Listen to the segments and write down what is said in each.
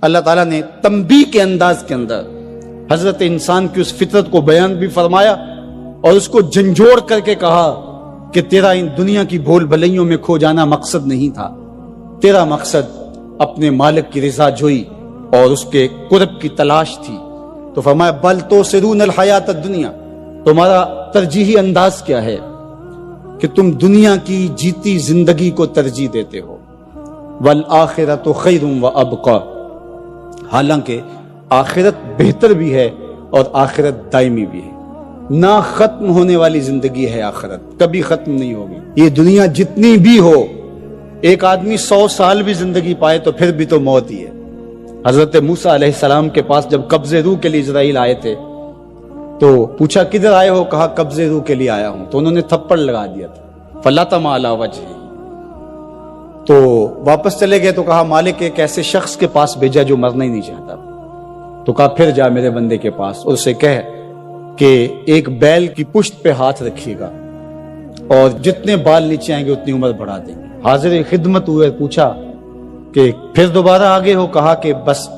اللہ تعالیٰ نے تنبیہ کے انداز کے اندر حضرت انسان کی اس فطرت کو بیان بھی فرمایا اور اس کو جھنجھوڑ کر کے کہا کہ تیرا ان دنیا کی بھول بھلائیوں میں کھو جانا مقصد نہیں تھا، تیرا مقصد اپنے مالک کی رضا جوئی اور اس کے قرب کی تلاش تھی۔ تو فرمایا بل تؤثرون الحیات الدنیا، تمہارا ترجیحی انداز کیا ہے کہ تم دنیا کی جیتی زندگی کو ترجیح دیتے ہو، والآخرۃ خیر وابقی، حالانکہ آخرت بہتر بھی ہے اور آخرت دائمی بھی ہے، نہ ختم ہونے والی زندگی ہے آخرت، کبھی ختم نہیں ہوگی۔ یہ دنیا جتنی بھی ہو، ایک آدمی 100 سال بھی زندگی پائے تو پھر بھی تو موت ہی ہے۔ حضرت موسیٰ علیہ السلام کے پاس جب قبض روح کے لیے اسرائیل آئے تھے تو پوچھا کدھر آئے ہو؟ کہا قبض روح کے لیے آیا ہوں، تو انہوں نے تھپڑ لگا دیا تھا، فلطم علی وجہہ، تو واپس چلے گئے تو کہا مالک ایک ایسے شخص کے پاس بھیجا جو مرنا ہی نہیں چاہتا، تو کہا پھر جا میرے بندے کے پاس اور اسے کہہ کہ ایک بیل کی پشت پہ ہاتھ رکھیے گا اور جتنے بال نیچے آئیں گے اتنی عمر بڑھا دیں گے۔ حاضر خدمت ہوئے، پوچھا کہ پھر دوبارہ آگے ہو؟ کہا کہ بس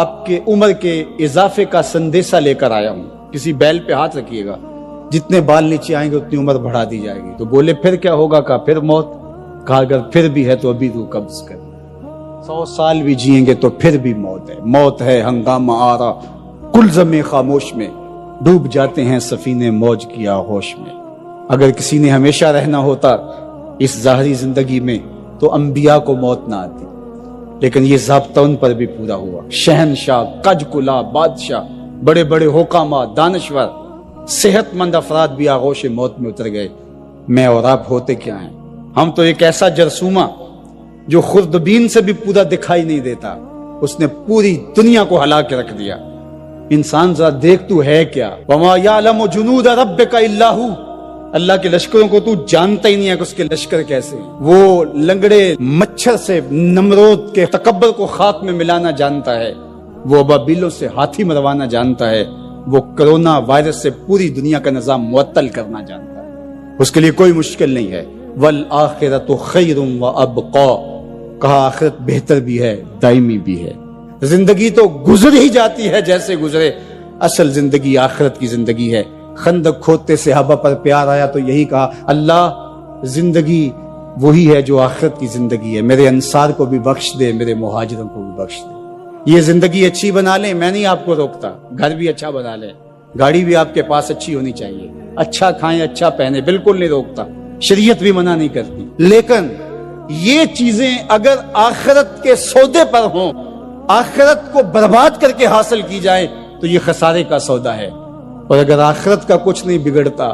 آپ کے عمر کے اضافے کا سندیسہ لے کر آیا ہوں، کسی بیل پہ ہاتھ رکھیے گا، جتنے بال نیچے آئیں گے اتنی عمر بڑھا دی جائے گی۔ تو بولے پھر کیا ہوگا؟ کہا پھر موت۔ کہا اگر پھر بھی ہے تو ابھی روح قبض کر، 100 سال بھی جئیں گے تو پھر بھی موت ہے، موت ہے ہنگامہ آرا کلزم خاموش میں، ڈوب جاتے ہیں سفینے موج کی آغوش میں۔ اگر کسی نے ہمیشہ رہنا ہوتا اس ظاہری زندگی میں تو انبیاء کو موت نہ آتی، لیکن یہ ضابطہ ان پر بھی پورا ہوا۔ شہنشاہ، کج کلا، بادشاہ، بڑے بڑے حکامہ، دانشور، صحت مند افراد بھی آغوش موت میں اتر گئے۔ میں اور آپ ہوتے کیا ہیں؟ ہم تو ایک ایسا جرثومہ جو خوردبین سے بھی پورا دکھائی نہیں دیتا، اس نے پوری دنیا کو ہلا کے رکھ دیا۔ انسان ذرا دیکھ تو ہے کیا، وما یعلم جنود ربک الا ہو، اللہ کے لشکروں کو تو جانتا ہی نہیں ہے کہ اس کے لشکر کیسے ہیں۔ وہ لنگڑے مچھر سے نمرود کے تکبر کو خاک میں ملانا جانتا ہے، وہ ابابیلوں سے ہاتھی مروانا جانتا ہے، وہ کرونا وائرس سے پوری دنیا کا نظام معطل کرنا جانتا ہے، اس کے لیے کوئی مشکل نہیں ہے۔ والآخرۃ خیر وابقی، کہا آخرت بہتر بھی ہے، دائمی بھی ہے۔ زندگی تو گزر ہی جاتی ہے جیسے گزرے، اصل زندگی آخرت کی زندگی ہے۔ خندق کھودتے صحابہ پر پیار آیا تو یہی کہا اللہ زندگی وہی ہے جو آخرت کی زندگی ہے، میرے انصار کو بھی بخش دے، میرے مہاجروں کو بھی بخش دے۔ یہ زندگی اچھی بنا لیں، میں نہیں آپ کو روکتا، گھر بھی اچھا بنا لیں، گاڑی بھی آپ کے پاس اچھی ہونی چاہیے، اچھا کھائیں اچھا پہنے، بالکل نہیں روکتا، شریعت بھی منع نہیں کرتی، لیکن یہ چیزیں اگر آخرت کے سودے پر ہوں، آخرت کو برباد کر کے حاصل کی جائے تو یہ خسارے کا سودا ہے۔ اور اگر آخرت کا کچھ نہیں بگڑتا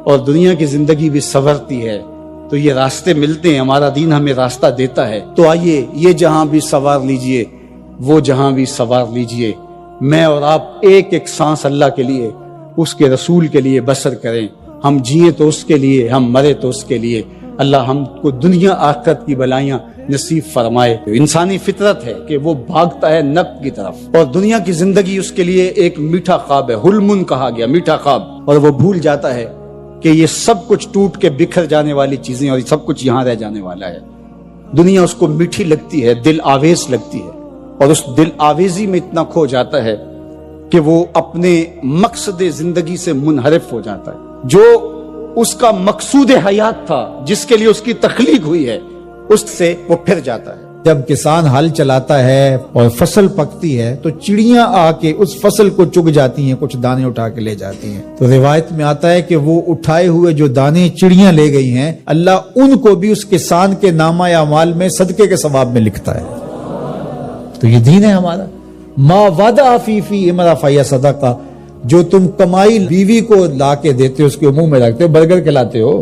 اور دنیا کی زندگی بھی سنورتی ہے تو یہ راستے ملتے ہیں، ہمارا دین ہمیں راستہ دیتا ہے۔ تو آئیے یہ جہاں بھی سوار لیجئے، وہ جہاں بھی سوار لیجئے، میں اور آپ ایک ایک سانس اللہ کے لیے، اس کے رسول کے لیے بسر کریں۔ ہم جیے تو اس کے لیے، ہم مرے تو اس کے لیے۔ اللہ ہم کو دنیا آخرت کی بلائیاں نصیب فرمائے۔ انسانی فطرت ہے کہ وہ بھاگتا ہے نفع کی طرف، اور دنیا کی زندگی اس کے لیے ایک میٹھا خواب ہے، حلم کہا گیا، میٹھا خواب، اور وہ بھول جاتا ہے کہ یہ سب کچھ ٹوٹ کے بکھر جانے والی چیزیں اور سب کچھ یہاں رہ جانے والا ہے۔ دنیا اس کو میٹھی لگتی ہے، دل آویز لگتی ہے، اور اس دل آویزی میں اتنا کھو جاتا ہے کہ وہ اپنے مقصد زندگی سے منحرف ہو جاتا ہے۔ جو اس کا مقصود حیات تھا، جس کے لیے اس کی تخلیق ہوئی ہے، اس سے وہ پھر جاتا ہے۔ جب کسان ہل چلاتا ہے اور فصل پکتی ہے تو چڑیاں آ کے اس فصل کو چگ جاتی ہیں، کچھ دانے اٹھا کے لے جاتی ہیں۔ تو روایت میں آتا ہے کہ وہ اٹھائے ہوئے جو دانے چڑیاں لے گئی ہیں، اللہ ان کو بھی اس کسان کے نامہ اعمال میں صدقے کے ثواب میں لکھتا ہے۔ تو یہ دین ہے ہمارا۔ ما وضع فی امرأ فہی صدقہ، جو تم کمائی بیوی کو لا کے دیتے ہو، اس کے منہ میں رکھتے ہو، برگر کھلاتے ہو،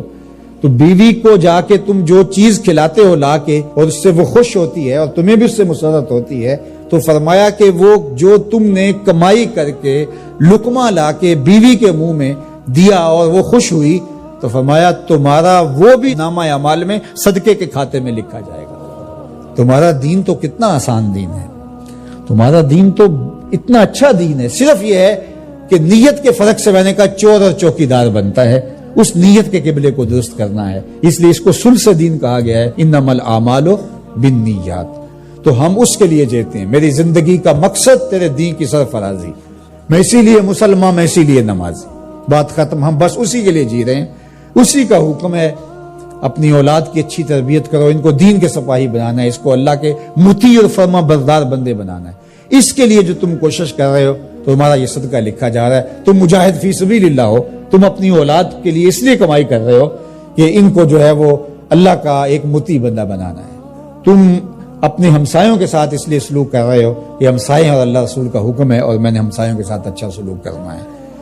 تو بیوی کو جا کے تم جو چیز کھلاتے ہو لا کے، اور اس سے وہ خوش ہوتی ہے اور تمہیں بھی اس سے مسرت ہوتی ہے، تو فرمایا کہ وہ جو تم نے کمائی کر کے لقمہ لا کے بیوی کے منہ میں دیا اور وہ خوش ہوئی، تو فرمایا تمہارا وہ بھی نامہ اعمال میں صدقے کے کھاتے میں لکھا جائے گا۔ تمہارا دین تو کتنا آسان دین ہے، تمہارا دین تو اتنا اچھا دین ہے۔ صرف یہ ہے کہ نیت کے فرق سے میں نے کہا چور اور چوکیدار بنتا ہے، اس نیت کے قبلے کو درست کرنا ہے، اس لیے اس کو سلس دین کہا گیا ہے، انما الاعمال بالنیات۔ تو ہم اس کے لیے جیتے ہیں. میری زندگی کا مقصد تیرے دین کی سرفرازی, میں اسی لیے مسلمان, میں اسی لیے نمازی, بات ختم. ہم بس اسی کے لیے جی رہے ہیں. اسی کا حکم ہے اپنی اولاد کی اچھی تربیت کرو, ان کو دین کے سپاہی بنانا ہے, اس کو اللہ کے مطیع اور فرما بردار بندے بنانا ہے. اس کے لیے جو تم کوشش کر رہے ہو تو تمہارا یہ صدقہ لکھا جا رہا ہے. تم مجاہد فی سبیل اللہ ہو, تم اپنی اولاد کے لیے اس لیے کمائی کر رہے ہو کہ ان کو جو ہے وہ اللہ کا ایک مطیع بندہ بنانا ہے. تم اپنے ہمسایوں کے ساتھ اس لیے سلوک کر رہے ہو کہ ہمسائے اور اللہ رسول کا حکم ہے اور میں نے ہمسایوں کے ساتھ اچھا سلوک کرنا ہے.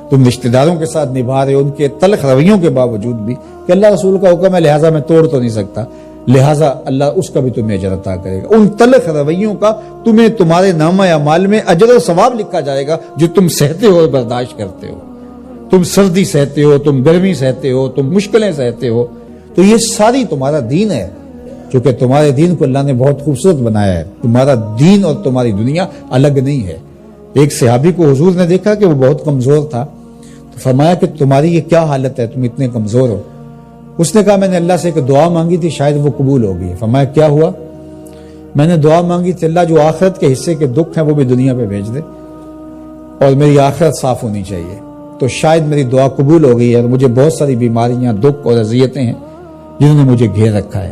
تم رشتہ داروں کے ساتھ نبھا رہے ہو ان کے تلخ رویوں کے باوجود بھی کہ اللہ رسول کا حکم ہے, لہٰذا میں توڑ تو نہیں سکتا, لہٰذا اللہ اس کا بھی تمہیں اجر عطا کرے گا. ان تلخ رویوں کا تمہیں تمہارے نامہ اعمال میں اجر و ثواب لکھا جائے گا جو تم سہتے ہو اور برداشت کرتے ہو. تم سردی سہتے ہو, تم گرمی سہتے ہو, تم مشکلیں سہتے ہو, تو یہ ساری تمہارا دین ہے. چونکہ تمہارے دین کو اللہ نے بہت خوبصورت بنایا ہے. تمہارا دین اور تمہاری دنیا الگ نہیں ہے. ایک صحابی کو حضور نے دیکھا کہ وہ بہت کمزور تھا, تو فرمایا کہ تمہاری یہ کیا حالت ہے, تم اتنے کمزور ہو. اس نے کہا میں نے اللہ سے ایک دعا مانگی تھی, شاید وہ قبول ہوگی. فرمایا کیا ہوا؟ میں نے دعا مانگی تھی اللہ جو آخرت کے حصے کے دکھ ہیں وہ بھی دنیا پہ بھیج دے اور میری آخرت صاف ہونی چاہیے. تو شاید میری دعا قبول ہو گئی ہے. اور مجھے بہت ساری بیماریاں, دکھ اور اذیتیں ہیں جنہوں نے مجھے گھیر رکھا ہے.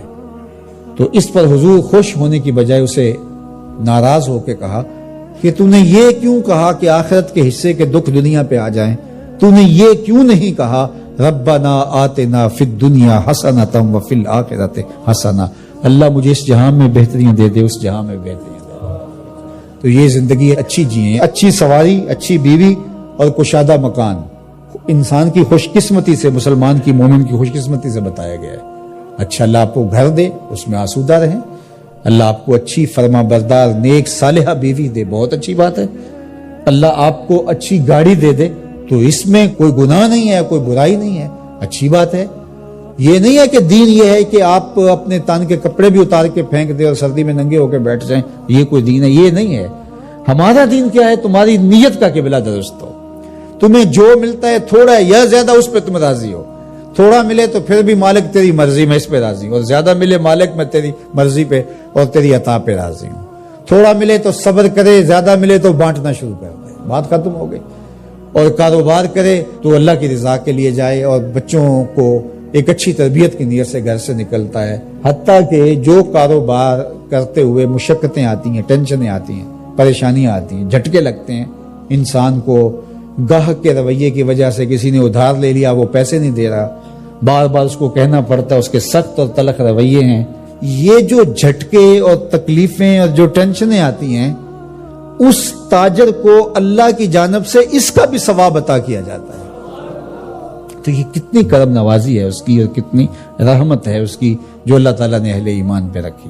تو اس پر حضور خوش ہونے کی بجائے اسے ناراض ہو کے کہا کہ تو نے یہ کیوں کہا کہ آخرت کے حصے کے دکھ دنیا پہ آ جائیں؟ تو نے یہ کیوں نہیں کہا ربنا آتنا فی الدنیا حسنۃ وفی الآخرۃ حسنہ, اللہ مجھے اس جہان میں بہتریاں دے دے, اس جہان میں بہتریاں دے دے. تو یہ زندگی اچھی جیئیں, اچھی سواری, اچھی بیوی اور کشادہ مکان انسان کی خوش قسمتی سے, مسلمان کی, مومن کی خوش قسمتی سے بتایا گیا ہے. اچھا اللہ آپ کو گھر دے, اس میں آسودہ رہیں. اللہ آپ کو اچھی فرما بردار نیک صالحہ بیوی دے, بہت اچھی بات ہے. اللہ آپ کو اچھی گاڑی دے دے تو اس میں کوئی گناہ نہیں ہے, کوئی برائی نہیں ہے, اچھی بات ہے. یہ نہیں ہے کہ دین یہ ہے کہ آپ اپنے تن کے کپڑے بھی اتار کے پھینک دیں اور سردی میں ننگے ہو کے بیٹھ جائیں, یہ کوئی دین ہے, یہ نہیں ہے. ہمارا دین کیا ہے؟ تمہاری نیت کا قبلہ درست ہو. تمہیں جو ملتا ہے تھوڑا ہے یا زیادہ اس پہ تم راضی ہو. تھوڑا ملے تو پھر بھی مالک تیری مرضی میں اس پہ راضی ہوں, اور زیادہ ملے مالک میں تیری مرضی پہ اور تیری عطا پہ راضی ہوں. تھوڑا ملے تو صبر کرے, زیادہ ملے تو بانٹنا شروع کر دے, بات ختم ہو گئی. اور کاروبار کرے تو اللہ کی رضا کے لیے جائے اور بچوں کو ایک اچھی تربیت کی نیت سے گھر سے نکلتا ہے. حتیٰ کہ جو کاروبار کرتے ہوئے مشقتیں آتی ہیں, ٹینشنیں آتی ہیں, پریشانیاں آتی ہیں, جھٹکے لگتے ہیں انسان کو, گاہک کے رویے کی وجہ سے کسی نے ادھار لے لیا, وہ پیسے نہیں دے رہا, بار بار اس کو کہنا پڑتا ہے, اس کے سخت اور تلخ رویے ہیں. یہ جو جھٹکے اور تکلیفیں اور جو ٹینشنیں آتی ہیں, اس تاجر کو اللہ کی جانب سے اس کا بھی ثواب عطا کیا جاتا ہے. تو یہ کتنی کرم نوازی ہے اس کی اور کتنی رحمت ہے اس کی جو اللہ تعالیٰ نے اہل ایمان پہ رکھی.